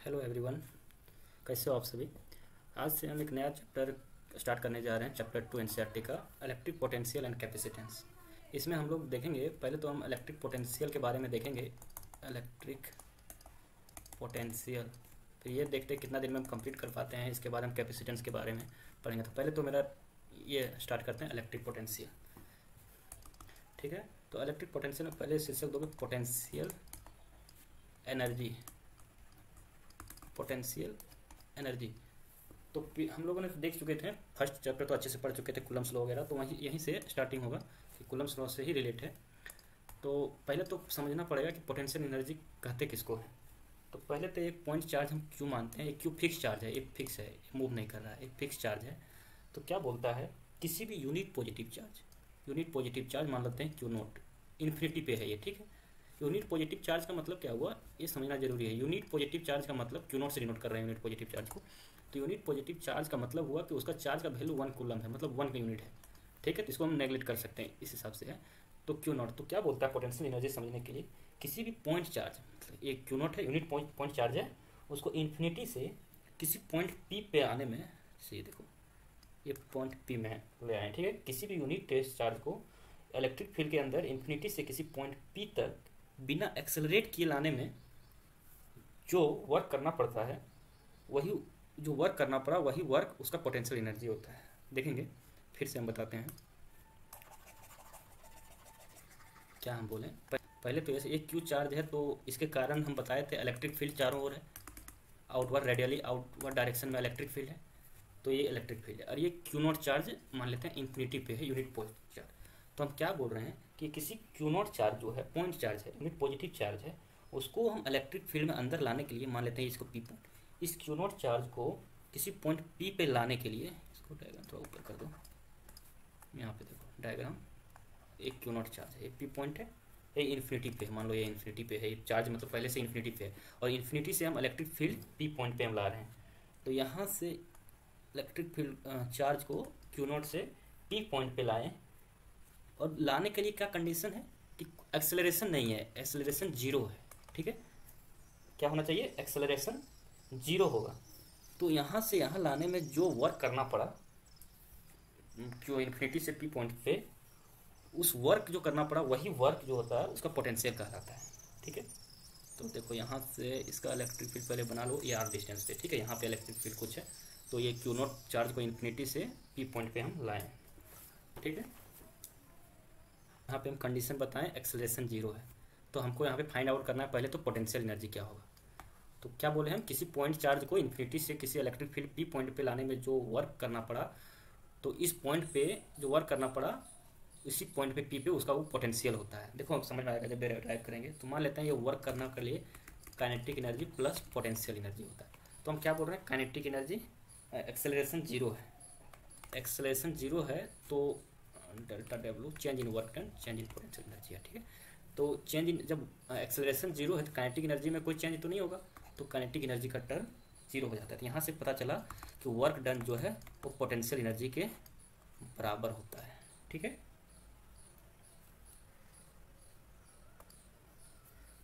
Hello everyone, कैसे हो आप सभी। आज से हम एक नया चैप्टर स्टार्ट करने जा रहे हैं, चैप्टर 2 एनसीईआरटी का इलेक्ट्रिक पोटेंशियल एंड कैपेसिटेंस। इसमें हम लोग देखेंगे, पहले तो हम इलेक्ट्रिक पोटेंशियल के बारे में देखेंगे। इलेक्ट्रिक पोटेंशियल, फिर ये देखते हैं कितना दिन में हम कंप्लीट कर पाते हैं। इसके बाद हम कैपेसिटेंस के बारे में पढ़ेंगे। तो पहले तो मेरा ये स्टार्ट करते हैं इलेक्ट्रिक पोटेंशियल। ठीक है, तो इलेक्ट्रिक पोटेंशियल में पहले शीर्षक दोगे पोटेंशियल एनर्जी। पोटेंशियल एनर्जी तो हम लोगों ने देख चुके थे, फर्स्ट चैप्टर तो अच्छे से पढ़ चुके थे, कूलम्स लॉ वगैरह, तो वहीं यहीं से स्टार्टिंग होगा कि कूलम्स लॉ से ही रिलेट है। तो पहले तो समझना पड़ेगा कि पोटेंशियल एनर्जी कहते किसको है। तो पहले तो एक पॉइंट चार्ज हम क्यों मानते हैं, एक क्यों फिक्स चार्ज है, एक फिक्स है, मूव नहीं कर रहा है, एक फिक्स चार्ज है। तो क्या बोलता है, किसी भी यूनिट पॉजिटिव चार्ज मान लेते हैं क्यू नोट, इन्फिनिटी पे है ये, ठीक है। यूनिट पॉजिटिव चार्ज का मतलब क्या हुआ, ये समझना जरूरी है। यूनिट पॉजिटिव चार्ज का मतलब क्यू नोट से डिनोट कर रहे हैं यूनिट पॉजिटिव चार्ज को। तो यूनिट पॉजिटिव चार्ज का मतलब हुआ कि उसका चार्ज का वैल्यू 1 कूलम है, मतलब 1 का यूनिट है, ठीक है। तो इसको हम नेगलेक्ट कर सकते हैं, इस हिसाब से है। तो क्यू नॉट तो क्या बोलता है पोटेंशियल एनर्जी समझने के लिए, किसी भी पॉइंट चार्ज, मतलब ये क्यू नॉट है, यूनिट पॉइंट चार्ज है, उसको इन्फिनिटी से किसी पॉइंट पी पे आने में, ये देखो ये पॉइंट पी में ले आए, ठीक है। किसी भी यूनिट टेस्ट चार्ज को इलेक्ट्रिक फील्ड के अंदर इन्फिनिटी से किसी पॉइंट पी तक बिना एक्सेलरेट किए लाने में जो वर्क करना पड़ता है, वही जो वर्क करना पड़ा वही वर्क उसका पोटेंशियल एनर्जी होता है। देखेंगे, फिर से हम बताते हैं क्या हम बोलें। पहले तो ऐसे एक क्यू चार्ज है, तो इसके कारण हम बताए थे इलेक्ट्रिक फील्ड चारों ओर है, आउटवर्ड रेडियली आउटवर्ड डायरेक्शन में इलेक्ट्रिक फील्ड है, तो ये इलेक्ट्रिक फील्ड है। और ये क्यू नॉट चार्ज मान लेते हैं इन्फिनिटी पे है, यूनिट पॉजिटिव चार्ज। तो हम क्या बोल रहे हैं कि किसी क्यू नॉट चार्ज जो है पॉइंट चार्ज है, यूनिट पॉजिटिव चार्ज है, उसको हम इलेक्ट्रिक फील्ड में अंदर लाने के लिए मान लेते हैं इसको पी पॉइंट। इस क्यू नॉट चार्ज को किसी पॉइंट पी पे लाने के लिए, इसको डायग्राम थोड़ा ऊपर कर दो, यहाँ पे देखो डायग्राम, एक क्यू नॉट चार्ज है, एक पी पॉइंट है, ये इन्फिनिटी पे है, मान लो ये इन्फिनिटी पे है, ये चार्ज मतलब पहले से इन्फिनिटी पे है, और इन्फिनिटी से हम इलेक्ट्रिक फील्ड पी पॉइंट पे हम ला रहे हैं। तो यहाँ से इलेक्ट्रिक फील्ड चार्ज को क्यू नॉट से पी पॉइंट पे लाएं, और लाने के लिए क्या कंडीशन है कि एक्सेलरेशन नहीं है, एक्सेलरेशन जीरो है, ठीक है। क्या होना चाहिए, एक्सेलरेशन जीरो होगा। तो यहाँ से यहाँ लाने में जो वर्क करना पड़ा क्यू इन्फिनिटी से पी पॉइंट पे, उस वर्क जो करना पड़ा वही वर्क जो होता है उसका पोटेंशियल कहलाता है, ठीक है। तो देखो यहाँ से इसका इलेक्ट्रिक फील्ड पहले बना लो, ये आर डिस्टेंस पे, ठीक है। यहाँ पे इलेक्ट्रिक फील्ड कुछ है, तो ये क्यू नॉट चार्ज को इन्फिनिटी से पी पॉइंट पे हम लाएं, ठीक है। यहाँ पे हम कंडीशन बताएं एक्सेलरेशन जीरो है, तो हमको यहाँ पे फाइंड आउट करना है पहले तो पोटेंशियल एनर्जी क्या होगा। तो क्या बोले हम, किसी पॉइंट चार्ज को इन्फिनिटी से किसी इलेक्ट्रिक फील्ड पी पॉइंट पे लाने में जो वर्क करना पड़ा, तो इस पॉइंट पे जो वर्क करना पड़ा इसी पॉइंट पे पी पे उसका वो पोटेंशियल होता है। देखो अब समझ में आएगा जब ड्राइव करेंगे। तो मान लेते हैं ये वर्क करने के लिए kinetic energy plus potential energy होता है। तो हम क्या बोल रहे हैं, काइनेटिक एनर्जी, एक्सेलरेशन जीरो है, एक्सेलरेशन जीरो है, तो delta W change in work done, change in potential energy है, ठीक है। तो चेंज इन, जब एक्सेलरेशन जीरो है तो काइनेटिक एनर्जी में कोई चेंज तो नहीं होगा, तो काइनेटिक एनर्जी का टर्म जीरो हो जाता है। तो यहाँ से पता चला कि वर्क डन जो है वो पोटेंशियल एनर्जी के बराबर होता है, ठीक है।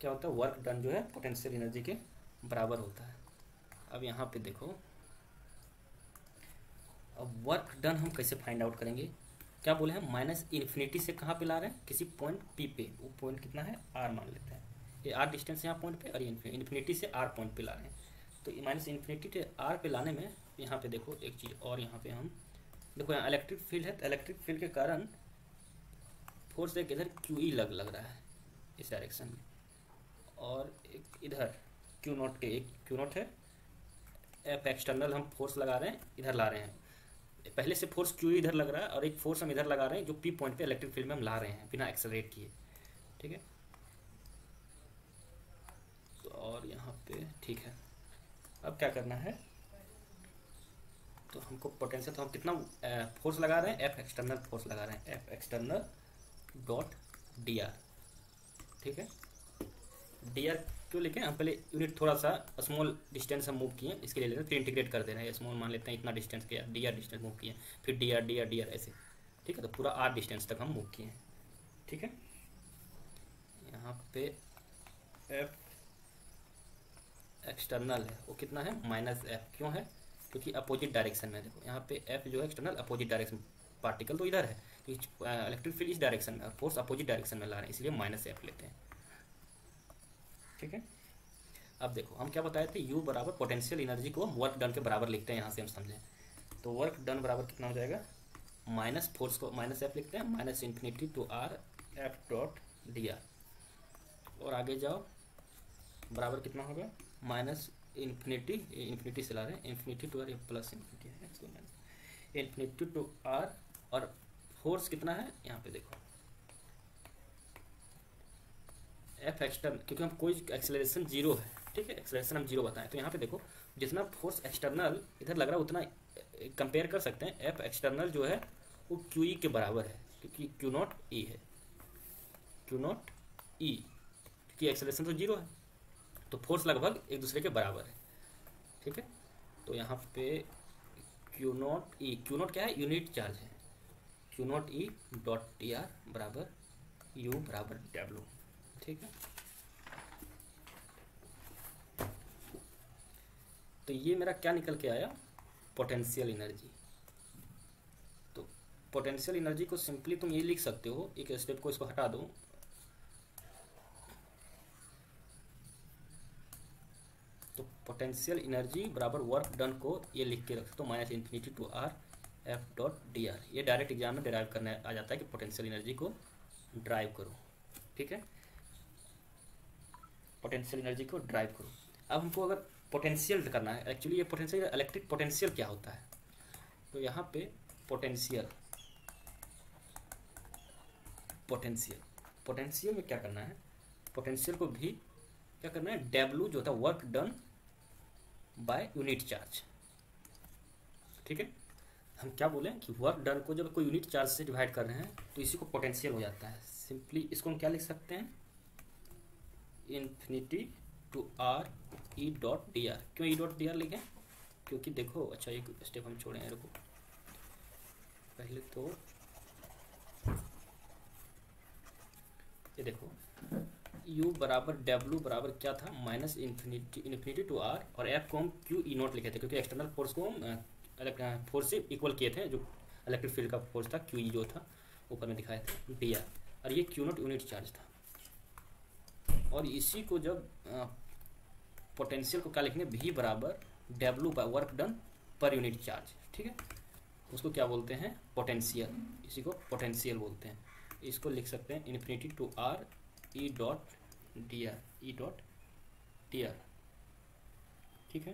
क्या होता है, वर्क डन जो है पोटेंशियल एनर्जी के बराबर होता है। अब यहाँ पे देखो, अब वर्क डन हम कैसे फाइंड आउट करेंगे। क्या बोले हैं, माइनस इन्फिनिटी से कहाँ पे ला रहे हैं, किसी पॉइंट पी पे, वो पॉइंट कितना है, आर मान लेते हैं, ये आर डिस्टेंस यहाँ पॉइंट पे, और इन्फिनिटी से आर पॉइंट पे ला रहे हैं। तो माइनस इन्फिनिटी से आर पे लाने में यहाँ पे देखो एक चीज़ और, यहाँ पे हम देखो यहाँ इलेक्ट्रिक फील्ड है, तो इलेक्ट्रिक फील्ड के कारण फोर्स एक इधर क्यू ई लग रहा है इस डायरेक्शन में, और एक इधर क्यू नॉट के, एक क्यू नॉट है, एफ एक्सटर्नल हम फोर्स लगा रहे हैं, इधर ला रहे हैं। पहले से फोर्स क्यू इधर लग रहा है, और एक फोर्स हम इधर लगा रहे हैं जो पी पॉइंट पे इलेक्ट्रिक फील्ड में हम ला रहे हैं बिना एक्सेलरेट किए, ठीक है। तो और यहाँ पे ठीक है, अब क्या करना है, तो हमको पोटेंशियल, तो हम कितना फोर्स लगा रहे हैं, एफ एक्सटर्नल फोर्स लगा रहे हैं, F external dot D R, ठीक है। डी आर क्यों लिखें, हम पहले यूनिट थोड़ा सा स्मॉल डिस्टेंस हम मूव किए, इसके लिए लेते हैं, फिर इंटीग्रेट कर दे रहे हैं, स्मॉल मान लेते हैं इतना डिस्टेंस किया, डी आर डिस्टेंस मूव किए, फिर D R D R D R ऐसे, ठीक है। तो पूरा आर डिस्टेंस तक हम मूव किए हैं, ठीक है। यहाँ पे एफ एक्सटर्नल है वो कितना है, माइनस एफ। क्यों है, क्योंकि अपोजिट डायरेक्शन में, देखो यहाँ पे एफ जो है एक्सटर्नल अपोजिट डायरेक्शन, पार्टिकल तो इधर है, इलेक्ट्रिक फील्ड इस डायरेक्शन में, फोर्स अपोजिट डायरेक्शन में ला रहे हैं, इसलिए माइनस एफ लेते हैं। ठीक है, अब देखो हम क्या बताए थे, यू बराबर पोटेंशियल एनर्जी को वर्क डन के बराबर लिखते हैं, यहाँ से हम समझें तो वर्क डन बराबर कितना हो जाएगा, माइनस फोर्स को माइनस एफ लिखते हैं, minus infinity to R F dot D R, और आगे जाओ बराबर कितना होगा, माइनस इन्फिनिटी से ला रहे हैं, infinity to R plus infinity to R, और फोर्स कितना है यहाँ पे देखो एफ एक्सटर्नल, क्योंकि हम कोई एक्सेलरेशन जीरो है, ठीक है, एक्सेलरेशन हम जीरो बताएं, तो यहाँ पे देखो जितना फोर्स एक्सटर्नल इधर लग रहा है उतना कंपेयर कर सकते हैं, एफ एक्सटर्नल जो है वो क्यू ई के बराबर है, क्योंकि क्यू नॉट ई है, क्यू नॉट ई, क्योंकि एक्सेलरेशन तो जीरो है, तो फोर्स लगभग एक दूसरे के बराबर है। ठीक है, तो यहाँ पे Q not E, Q not क्या है, यूनिट चार्ज है, Q not E dot T R बराबर यू बराबर डब्ल्यू। ठीक है, तो ये मेरा क्या निकल के आया, पोटेंशियल एनर्जी। तो पोटेंशियल एनर्जी को सिंपली तुम ये लिख सकते हो, एक स्टेप को इसको हटा दो, तो पोटेंशियल एनर्जी बराबर वर्क डन को ये लिख के रख सकते हो, minus infinity to R F dot D R. ये डायरेक्ट एग्जाम में डिराइव करने आ जाता है कि पोटेंशियल एनर्जी को ड्राइव करो। ठीक है, पोटेंशियल एनर्जी को ड्राइव करो। अब हमको अगर पोटेंशियल करना है, एक्चुअली ये पोटेंशियल इलेक्ट्रिक पोटेंशियल क्या होता है, तो यहाँ पे पोटेंशियल पोटेंशियल में क्या करना है, पोटेंशियल को भी क्या करना है, डब्ल्यू जो होता है work done by unit charge. ठीक है, हम क्या बोलें कि वर्क डन को जब कोई यूनिट चार्ज से डिवाइड कर रहे हैं तो इसी को पोटेंशियल हो जाता है। सिंपली इसको हम क्या लिख सकते हैं, infinity to R E dot D R. क्यों ई डॉट डी आर लिखें, क्योंकि देखो, अच्छा एक स्टेप हम छोड़े हैं, रुको पहले तो ये देखो u बराबर डब्ल्यू बराबर क्या था, माइनस इन्फिनिटी टू आर, और एफ को हम क्यू ई नॉट लिखे थे, क्योंकि एक्सटर्नल फोर्स को हम फोर्स से इक्वल किए थे, जो इलेक्ट्रिक फील्ड का फोर्स था क्यू ई जो था ऊपर में दिखाए थे डी आर, और ये क्यू नॉट यूनिट चार्ज था। और इसी को जब पोटेंशियल को क्या लिखेंगे, v बराबर W by work done per unit charge. ठीक है, उसको क्या बोलते हैं, पोटेंशियल, इसी को पोटेंशियल बोलते हैं। इसको लिख सकते हैं infinity to R E dot D R, E dot D R. ठीक है,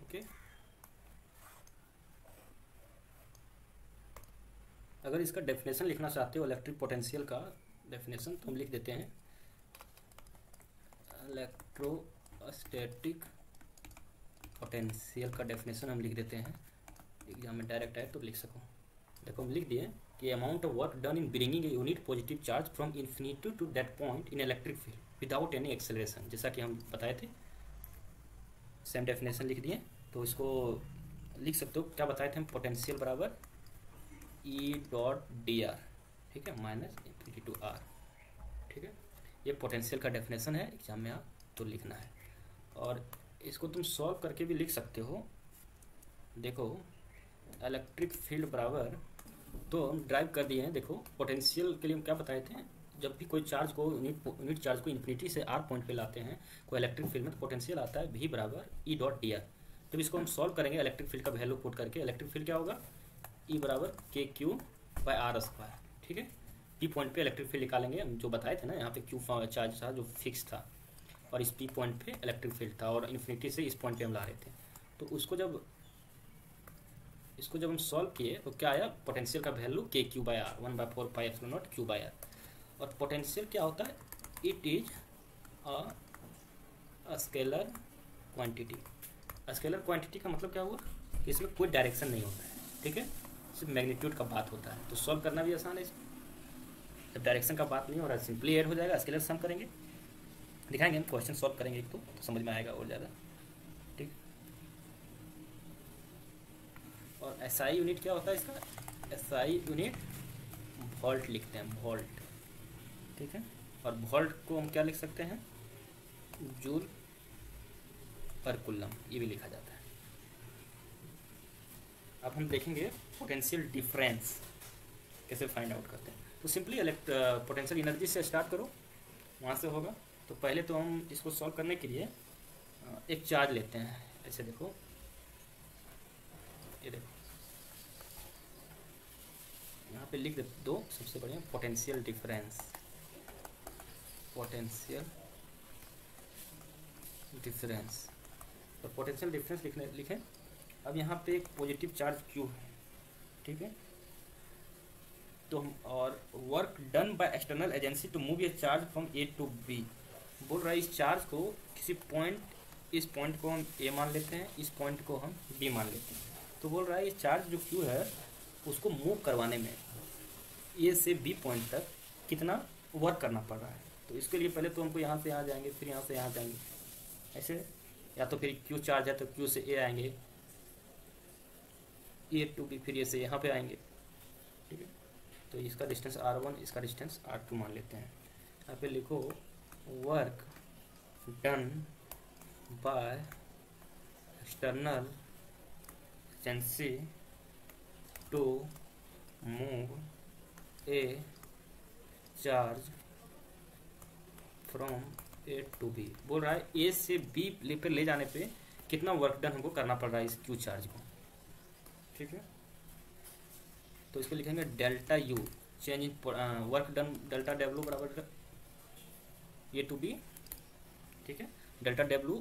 ओके। अगर इसका डेफिनेशन लिखना चाहते हो इलेक्ट्रिक पोटेंशियल का डेफिनेशन, तो हम लिख देते हैं इलेक्ट्रोस्टैटिक पोटेंशियल का डेफिनेशन हम लिख देते हैं, एग्जाम में डायरेक्ट आए तो लिख सको। देखो हम लिख दिए कि amount of work done in bringing a unit positive charge from infinity to that point in electric field without any acceleration, जैसा कि हम बताए थे, सेम डेफिनेशन लिख दिए। तो इसको लिख सकते हो, क्या बताए थे हम, पोटेंशियल बराबर ई डॉट डी आर, ठीक है, माइनस इन्फिनिटी टू आर। ठीक है, ये पोटेंशियल का डेफिनेशन है, एग्जाम में आप तो लिखना है, और इसको तुम सॉल्व करके भी लिख सकते हो। देखो इलेक्ट्रिक फील्ड बराबर, तो हम ड्राइव कर दिए हैं। देखो पोटेंशियल के लिए हम क्या बताए थे, जब भी कोई चार्ज को यूनिट चार्ज को इन्फिनिटी से आर पॉइंट पे लाते हैं कोई इलेक्ट्रिक फील्ड में, तो पोटेंशियल आता है v बराबर ई डॉट डी आर। जब इसको हम सॉल्व करेंगे इलेक्ट्रिक फील्ड का वैल्यू पुट करके, इलेक्ट्रिक फील्ड क्या होगा, ई बराबर के क्यू बाय आर स्क्वायर। ठीक है, पी पॉइंट पे इलेक्ट्रिक फील्ड निकालेंगे, हम जो बताए थे ना, यहाँ पे क्यू चार्ज था जो फिक्स था, और इस पी पॉइंट पे इलेक्ट्रिक फील्ड था, और इन्फिनिटी से इस पॉइंट पे हम ला रहे थे। तो इसको जब हम सॉल्व किए तो क्या आया, पोटेंशियल का वैल्यू के q by r, 1/4 epsilon naught q by r. और पोटेंशियल क्या होता है, it is a scalar quantity. Scalar quantity का मतलब क्या हुआ, कि इसमें कोई डायरेक्शन नहीं होता है। ठीक है, सिर्फ मैग्नीट्यूड का बात होता है, तो सॉल्व करना भी आसान है इसमें, जब डायरेक्शन का बात नहीं हो रहा है, सिंपली ऐड हो जाएगा, स्केलर सम करेंगे, दिखाएंगे हम, क्वेश्चन सॉल्व करेंगे एक तो समझ में आएगा और ज़्यादा। ठीक, और एसआई यूनिट क्या होता है इसका, एसआई यूनिट वोल्ट लिखते हैं, वोल्ट। ठीक है, और वोल्ट को हम क्या लिख सकते हैं, जूल पर कूलम, ये भी लिखा जाता है। अब हम देखेंगे पोटेंशियल डिफरेंस कैसे फाइंड आउट करते हैं। तो सिंपली पोटेंशियल एनर्जी से स्टार्ट करो, वहाँ से होगा। तो पहले तो हम इसको सॉल्व करने के लिए एक चार्ज लेते हैं। ऐसे देखो, ये देखो यहाँ पे लिख दो सबसे बढ़िया पोटेंशियल डिफरेंस, पोटेंशियल डिफरेंस। तो पोटेंशियल डिफरेंस लिखें। अब यहाँ पे एक पॉजिटिव चार्ज Q है, ठीक है। तो हम और work done by external agency to move a charge from A to B, बोल रहा है इस चार्ज को किसी पॉइंट, इस पॉइंट को हम A मान लेते हैं, इस पॉइंट को हम B मान लेते हैं। तो बोल रहा है ये चार्ज जो Q है उसको मूव करवाने में A से B पॉइंट तक कितना वर्क करना पड़ रहा है। तो इसके लिए पहले तो हमको यहाँ से यहाँ जाएंगे, फिर यहाँ से यहाँ जाएंगे ऐसे, या तो फिर Q चार्ज है तो Q से A आएंगे, A टू B, फिर ये से यहाँ पे आएंगे, ठीक है। तो इसका डिस्टेंस R1, इसका डिस्टेंस R2 मान लेते हैं। यहाँ पे लिखो work done by external agency to move a charge from A to B, बोल रहा है A से B पे ले जाने पे कितना वर्क डन हमको करना पड़ रहा है इस Q चार्ज को, ठीक है। तो इसको लिखेंगे delta U, change in work done, delta W बराबर A टू B, ठीक है। डेल्टा W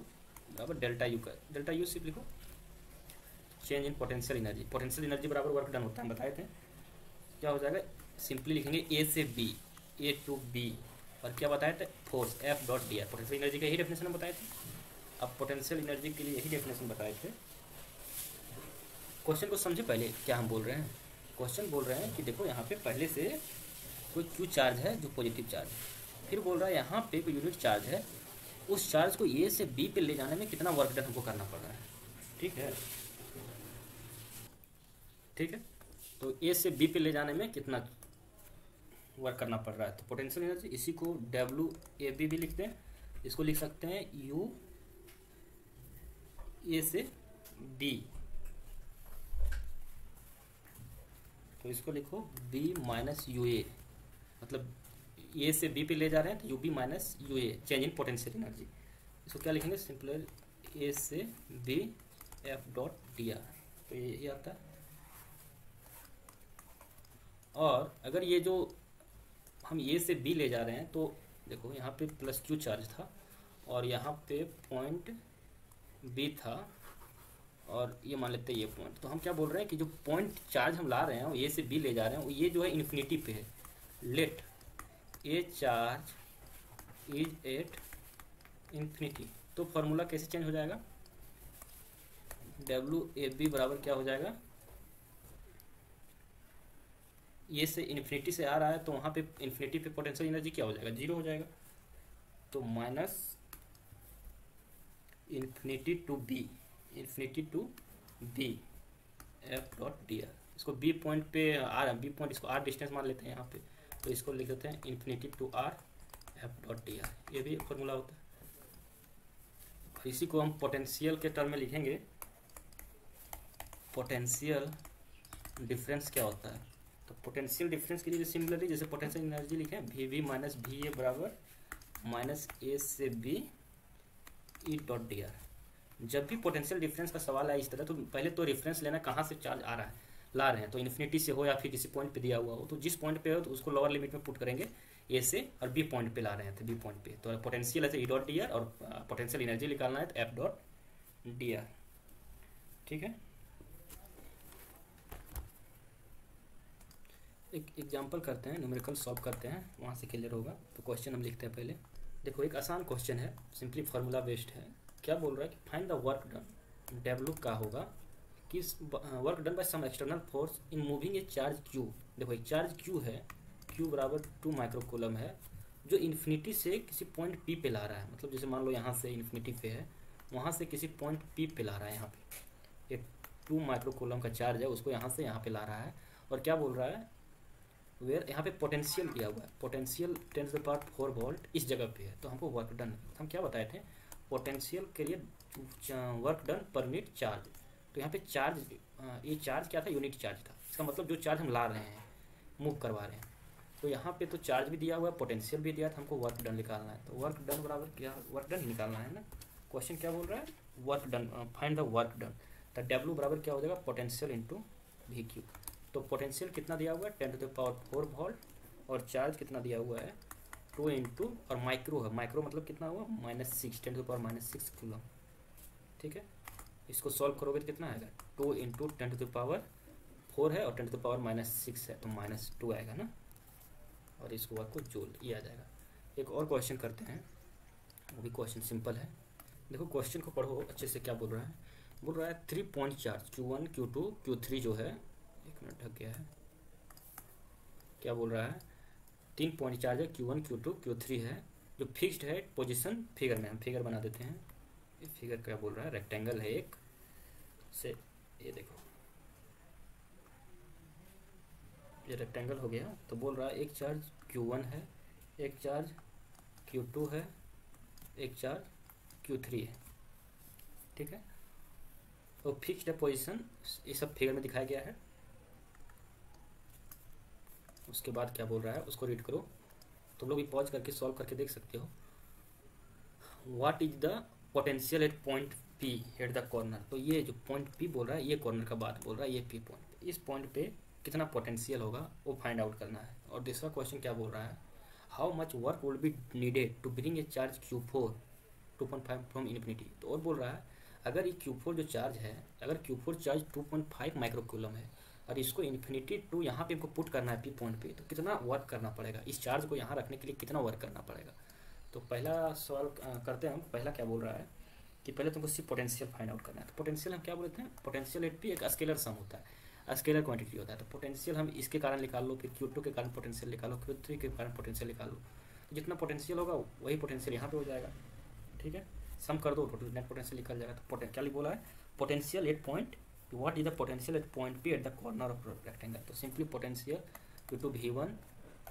बराबर डेल्टा U का, डेल्टा U सिर्फ लिखो change in potential energy, potential energy बराबर वर्क डन होता है, बताए थे। क्या हो जाएगा, सिंपली लिखेंगे A से B, A टू B, और क्या बताए थे, force F dot D are, potential energy का यही डेफिनेशन हम बताए थे। अब पोटेंशियल एनर्जी के लिए यही डेफिनेशन बताए थे। क्वेश्चन को समझे पहले क्या हम बोल रहे हैं। क्वेश्चन बोल रहे हैं कि देखो यहाँ पे पहले से कोई Q चार्ज है जो पॉजिटिव चार्ज है, फिर बोल रहा है यहाँ पे कोई यूनिट चार्ज है, उस चार्ज को A से B पे ले जाने में कितना वर्क डन हमको करना पड़ रहा है, ठीक है, ठीक है। तो A से B पे ले जाने में कितना वर्क करना पड़ रहा है। तो पोटेंशियल एनर्जी, इसी को WAB भी लिखते हैं, इसको लिख सकते हैं U A से B, तो इसको लिखो B माइनस UA, मतलब A से B पे ले जा रहे हैं तो UB minus UA, change in potential energy. इसको क्या लिखेंगे, सिंपल A से B F dot D are, तो ये आता है। और अगर ये जो हम A से B ले जा रहे हैं तो देखो यहाँ पे प्लस Q चार्ज था और यहाँ पे पॉइंट B था, और ये मान लेते हैं ये पॉइंट। तो हम क्या बोल रहे हैं कि जो पॉइंट चार्ज हम ला रहे हैं वो A से B ले जा रहे हैं, वो ये जो है इन्फिनिटी पे है। Let a charge is at infinity, तो फॉर्मूला कैसे चेंज हो जाएगा, WAB बराबर क्या हो जाएगा, ये से इन्फिनिटी से आ रहा है तो वहाँ पे इन्फिनिटी पे पोटेंशियल एनर्जी क्या हो जाएगा, 0 हो जाएगा। तो minus infinity to B F dot D R, इसको B पॉइंट पे B पॉइंट, इसको R डिस्टेंस मान लेते हैं यहाँ पे, तो इसको लिख देते हैं infinity to R F dot D R, ये भी फॉर्मूला होता है। और इसी को हम पोटेंशियल के टर्म में लिखेंगे, पोटेंशियल डिफरेंस क्या होता है। तो पोटेंशियल डिफरेंस के लिए सिमिलरली जैसे पोटेंशियल एनर्जी लिखें VV माइनस VA बराबर माइनस A से B E dot D are. जब भी पोटेंशियल डिफरेंस का सवाल है इस तरह, तो पहले तो रेफरेंस लेना कहाँ से चार्ज आ रहा है, ला रहे हैं, तो इन्फिनिटी से हो या फिर किसी पॉइंट पे दिया हुआ हो, तो जिस पॉइंट पे हो तो उसको लोअर लिमिट में पुट करेंगे A से, और B पॉइंट पे ला रहे हैं तो B पॉइंट पे, तो पोटेंशियल है तो E डॉट डी आर, और पोटेंशियल एनर्जी निकालना है तो F डॉट डी आर, ठीक है। एक एग्जांपल करते हैं, न्यूमेरिकल सॉल्व करते हैं, वहाँ से क्लियर होगा। तो क्वेश्चन हम लिखते हैं पहले। देखो एक आसान क्वेश्चन है, सिंपली फार्मूला बेस्ड है। क्या बोल रहा है कि find the work done, W का होगा कि work done by some external force in moving a charge Q। देखो एक चार्ज Q है, Q बराबर 2 माइक्रोकूलम है, जो इन्फिनिटी से किसी पॉइंट P पे ला रहा है। मतलब जैसे मान लो यहाँ से इन्फिनिटी पे है, वहाँ से किसी पॉइंट P पे ला रहा है, यहाँ पे एक 2 माइक्रोकूलम का चार्ज है, उसको यहाँ से यहाँ पे ला रहा है। और क्या बोल रहा है वेयर यहाँ पे पोटेंशियल दिया हुआ है, पोटेंशियल 10⁴ वोल्ट इस जगह पे है, तो हमको वर्क डन, हम क्या बताए थे, पोटेंशियल के लिए work done per unit charge. तो यहाँ पे चार्ज, ये चार्ज क्या था, यूनिट चार्ज था, इसका मतलब जो चार्ज हम ला रहे हैं, मूव करवा रहे हैं। तो यहाँ पे तो चार्ज भी दिया हुआ है, पोटेंशियल भी दिया था, हमको वर्क डन निकालना है। तो वर्क डन बराबर क्या, वर्क डन ही निकालना है ना। क्वेश्चन क्या बोल रहा है, work done, find the work done. तो डब्ल्यू बराबर क्या हो जाएगा, पोटेंशियल इंटू वी क्यू। तो पोटेंशियल कितना दिया हुआ है, 10⁴ वोल्ट, और चार्ज कितना दिया हुआ है 2 इंटू, और माइक्रो है, माइक्रो मतलब कितना हुआ -6, 10⁻⁻6 कूलम। ठीक है, इसको सॉल्व करोगे तो कितना आएगा, 2 इंटू 10⁴ है और 10⁻⁻6 है, तो -2 आएगा ना। और इसको वर्क को जोड़ ये आ जाएगा। एक और क्वेश्चन करते हैं, वो भी क्वेश्चन सिंपल है। देखो क्वेश्चन को पढ़ो अच्छे से, क्या बोल रहा है, बोल रहा है 3 point charge Q1 Q2 Q3 जो है, एक मिनट ढक गया है, क्या बोल रहा है, 3 पॉइंट चार्ज है Q1 Q2 Q3 है, जो फिक्स्ड है पोजीशन फिगर में, हम फिगर बना देते हैं। ये फिगर क्या बोल रहा है, रेक्टेंगल है एक से, ये देखो ये रेक्टेंगल हो गया। तो बोल रहा है एक चार्ज Q1 है, एक चार्ज Q2 है, एक चार्ज Q3 है। ठीक है, तो फिक्स्ड है पोजीशन, ये सब फिगर में दिखाया गया है। उसके बाद क्या बोल रहा है, उसको रीड करो, तुम लोग भी पॉज करके सॉल्व करके देख सकते हो। What is the potential at point P at the corner. तो ये जो पॉइंट पी बोल रहा है, ये कॉर्नर का बात बोल रहा है, ये पी पॉइंट, इस पॉइंट पे कितना पोटेंशियल होगा वो फाइंड आउट करना है। और दूसरा क्वेश्चन क्या बोल रहा है, how much work would be needed to bring a charge Q4 2.5 from infinity. तो और बोल रहा है, अगर ये Q4 जो चार्ज है, अगर Q4 चार्ज 2.5 माइक्रोकूलम है और इसको इन्फिनिटी टू यहाँ पे इनको पुट करना है पी पॉइंट पे, तो कितना वर्क करना पड़ेगा, इस चार्ज को यहाँ रखने के लिए कितना वर्क करना पड़ेगा। तो पहला सवाल करते हैं हम। पहला क्या बोल रहा है कि पहले तुमको सिर्फ पोटेंशियल फाइंड आउट करना है। तो पोटेंशियल हम क्या बोलते हैं, पोटेंशियल एट पी एक स्केलर सम होता है, स्केलर क्वांटिटी होता है। तो पोटेंशियल हम इसके कारण निकाल लो, फिर Q2 के कारण पोटेंशियल निकालो, Q3 के कारण पोटेंशियल निकाल लो। तो जितना पोटेंशियल होगा वही पोटेंशियल यहाँ पे हो जाएगा। ठीक है, सम कर दो, टोटल नेट पोटेंशियल निकल जाएगा। तो क्या बोला है, potential at point, what is the potential at point P at the corner of rectangle. तो simply potential Q2 V1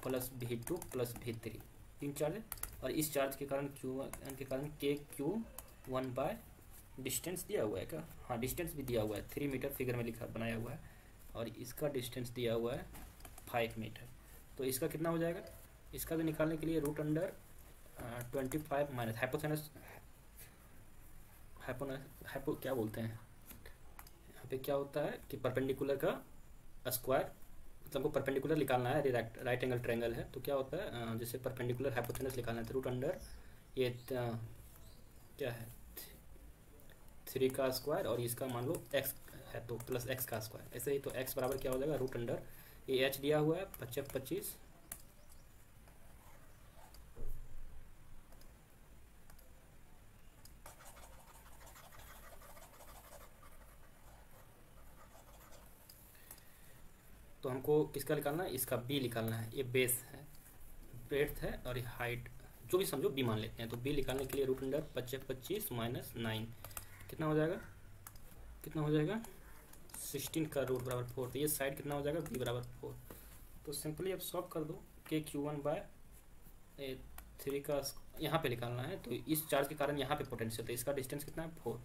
plus V2 plus V3, 3 charge है, और इस चार्ज के कारण Q1 के कारण KQ1 बाय डिस्टेंस दिया हुआ है क्या, हाँ डिस्टेंस भी दिया हुआ है 3 मीटर, फिगर में लिखा बनाया हुआ है, और इसका डिस्टेंस दिया हुआ है 5 मीटर। तो इसका कितना हो जाएगा, इसका भी निकालने के लिए रूट अंडर 25 माइनस हाइपोथेनस, हाइपो क्या बोलते हैं यहाँ पे, क्या होता है कि परपेंडिकुलर का स्क्वायर, मतलब को परपेंडिकुलर निकालना है, राइट एंगल ट्रायंगल है, तो क्या होता है जैसे परपेंडिकुलर हाइपोथेनस निकालना है, तो रूट अंडर ये क्या है 3 का स्क्वायर, और इसका मान लो x है तो प्लस x का स्क्वायर, ऐसे ही। तो x बराबर क्या हो जाएगा, रूट अंडर ये h दिया हुआ है 25 तो हमको किसका निकालना है, इसका b निकालना है। ये बेस है, ब्रेड्थ है, और ये हाइट, जो भी समझो b मान लेते हैं। तो b निकालने के लिए रूट अंडर 25 माइनस 9 कितना हो जाएगा, कितना हो जाएगा 16 का रूट बराबर 4। तो ये साइड कितना हो जाएगा, b बराबर 4। तो सिंपली अब सॉल्व कर दो, KQ1 बाय 3 का यहाँ पे निकालना है। तो इस चार्ज के कारण यहाँ पे पोटेंशियल, तो इसका डिस्टेंस कितना है 4,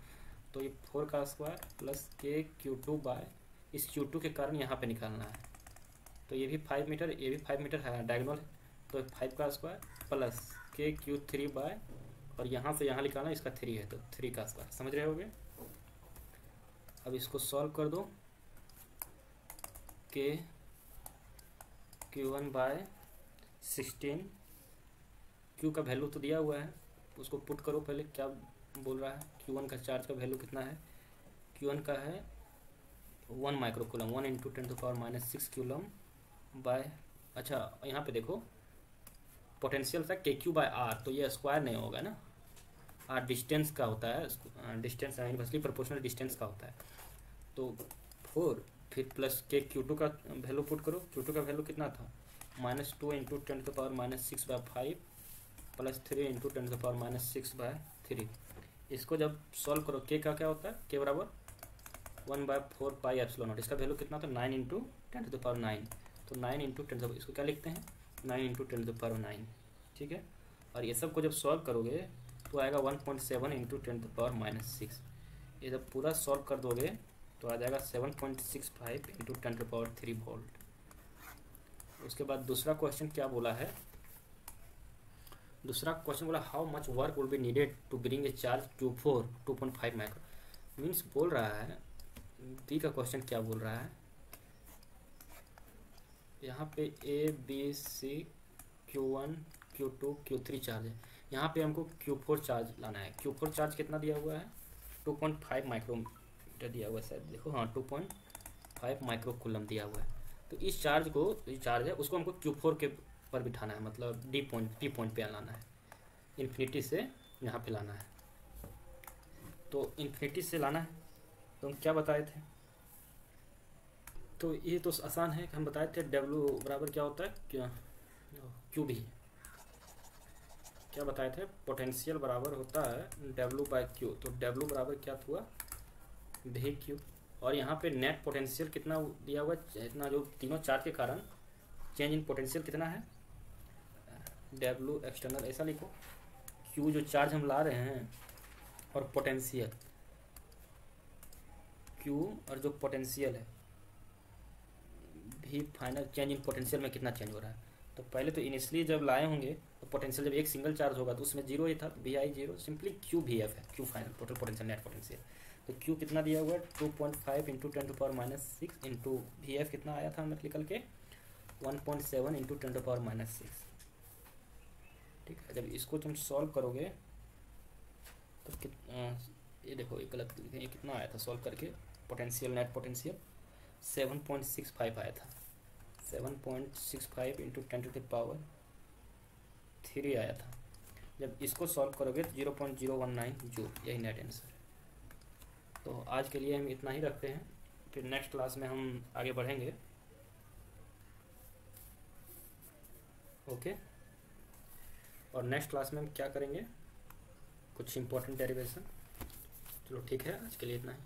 तो ये 4 का स्क्वायर प्लस KQ2 बाय इस Q2 के कारण यहाँ पे निकालना है। तो ये भी 5 मीटर, ये भी 5 मीटर है, डायगोनल है, तो 5 का स्क्वायर प्लस KQ3 बाय, और यहाँ से यहाँ निकालना, इसका 3 है तो 3 का स्क्वायर, समझ रहे होगे। अब इसको सॉल्व कर दो, KQ1 बाय 16, Q का वैल्यू तो दिया हुआ है, उसको पुट करो पहले, क्या बोल रहा है, Q1 का चार्ज का वैल्यू कितना है, Q1 का है 1 माइक्रोकूलम, 1 इंटू 10⁻⁻6 कूलम बाय, अच्छा यहाँ पे देखो पोटेंशियल था KQ बाय R, तो ये स्क्वायर नहीं होगा ना, R डिस्टेंस का होता है, डिस्टेंस इनवर्सली प्रोपोर्शनल डिस्टेंस का होता है। तो 4 फिर प्लस KQ2 का वैल्यू पुट करो, Q2 का वैल्यू कितना था -2 into 10⁻⁻6 by 5 plus 3 into 10⁻⁻6 by 3। इसको जब सॉल्व करो, K का क्या होता है, K बराबर 1/4 पाई एप्सिलॉन नॉट, इसका वैल्यू कितना था 9 इंटू 10⁻9, तो 9 इंटू 10, इसको क्या लिखते हैं 9 इंटू 10⁹ ठीक है। और ये सब को जब सॉल्व करोगे तो आएगा 1.7 इंटू 10⁻⁻6। ये जब पूरा सॉल्व कर दोगे तो आ जाएगा 7.65 इंटू 10⁻³ वोल्ट। उसके बाद दूसरा क्वेश्चन क्या बोला है, दूसरा क्वेश्चन बोला how much work will be needed to bring a charge to 2.5 micro. Means बोल रहा है, डी का क्वेश्चन क्या बोल रहा है, यहाँ पे ABC Q1 Q2 Q3 charge है, यहाँ पे हमको Q4 चार्ज लाना है। Q4 चार्ज कितना दिया हुआ है 2.5 माइक्रोमीटर दिया हुआ है शायद, देखो हाँ 2.5 माइक्रो कूलम दिया हुआ है। तो इस चार्ज को, जो चार्ज है उसको हमको Q4 के पर बिठाना है, मतलब P पॉइंट पे लाना है, इन्फिनिटी से यहाँ पे लाना है। तो इन्फिनिटी से लाना है तो हम क्या बताए थे, तो ये तो आसान है कि हम बताए थे W बराबर क्या होता है, क्या Q भी क्या बताए थे, पोटेंशियल बराबर होता है W/Q। तो W बराबर क्या हुआ VQ। और यहाँ पे नेट पोटेंशियल कितना दिया हुआ है, इतना जो तीनों चार्ज के कारण चेंज इन पोटेंशियल कितना है W एक्सटर्नल, ऐसा लिखो। Q जो चार्ज हम ला रहे हैं और पोटेंशियल Q और जो पोटेंशियल है भी फाइनल चेंज इन पोटेंशियल में कितना चेंज हो रहा है। तो पहले तो इनिशियली जब लाए होंगे तो पोटेंशियल जब एक सिंगल चार्ज होगा तो उसमें जीरो ही था, VI जीरो, सिंपली QVF है, Q final total potential net potential. तो Q कितना दिया हुआ है 2.5 इंटू 10⁻⁻6 इंटू VF कितना आया था हमें निकल के 1.7 इंटू 10⁻⁻6। ठीक है, जब इसको तुम सॉल्व करोगे तो ये देखो ये गलत लिखे, ये कितना आया था सॉल्व करके पोटेंशियल नेट पोटेंशियल 7.65 आया था, 7.65 इंटू 10⁻³ आया था। जब इसको सॉल्व करोगे तो 0.019 जूल, यही नेट आंसर है। तो आज के लिए हम इतना ही रखते हैं, फिर नेक्स्ट क्लास में हम आगे बढ़ेंगे। ओके, और नेक्स्ट क्लास में हम क्या करेंगे, कुछ इंपॉर्टेंट डेरिवेशन। चलो ठीक है, आज के लिए इतना ही।